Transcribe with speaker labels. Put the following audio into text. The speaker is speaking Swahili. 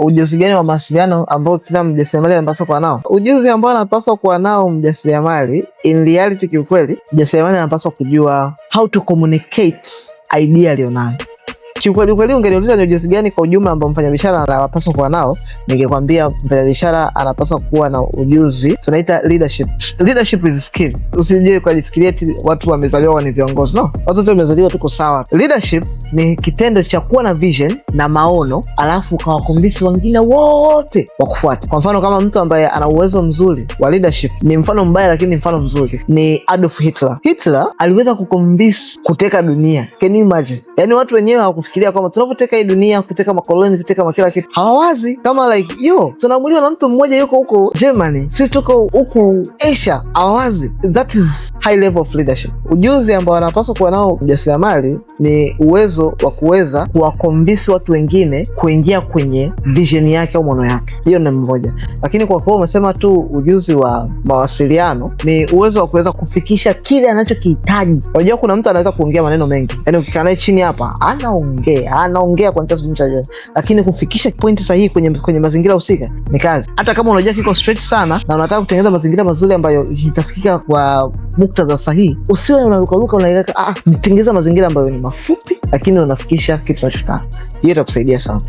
Speaker 1: ujuzi gani wa mawasiliano ambao kila mjasiriamali anapaswa kuwa nao? Ujuzi ambao anapaswa kuwa nao mjasiriamali, in reality, kiukweli, mjasiriamali anapaswa kujua how to communicate idea alionayo. Kiukweli ungeniuliza ni ujuzi gani kwa ujumla ambao mfanyabiashara anapaswa kuwa nao, ningekwambia mfanyabiashara anapaswa kuwa na ujuzi tunaita leadership. Leadership is skill. Usije kujifikiria eti watu wamezaliwa ni viongozi. No, watu wote wamezaliwa tuko sawa. Leadership ni kitendo cha kuwa na vision na maono, alafu ukawakonvince wengine wote wakufuate. Kwa mfano, kama mtu ambaye ana uwezo mzuri wa leadership, ni mfano mbaya lakini ni mfano mzuri, ni Adolf Hitler. Hitler aliweza kuconvince kuteka dunia. Can you imagine? Yani watu wenyewe hawakufikiria kwamba tunapoteka hii dunia, kuteka makoloni, kuteka makila kitu, hawawazi kama like tunaamuliwa na mtu mmoja yuko huko Germany, sisi tuko huko Asia. Hawawazi. That is high level of leadership. Ujuzi ambao anapaswa kuwa nao mjasiriamali ni uwezo wa kuweza kuwaconvince watu wengine kuingia kwenye vision yake au maono yake. Hiyo ni mmoja. Lakini kwa kuwa umesema tu ujuzi wa mawasiliano, ni uwezo wa kuweza kufikisha kile anachokihitaji. Unajua kuna mtu anaweza kuongea maneno mengi, yani ukikaa naye chini hapa anaongea kwa nafasi mchache, lakini kufikisha point sahihi kwenye mazingira husika ni kazi. Hata kama unajua kiko straight sana na unataka kutengeneza mazingira mazuri ambayo itafikika kwa muktadha sahihi, usiwe unarukaruka unaweka nitengeneza mazingira ambayo ni mafupi lakini unafikisha kitu unachotaka. Hiyo itakusaidia sana.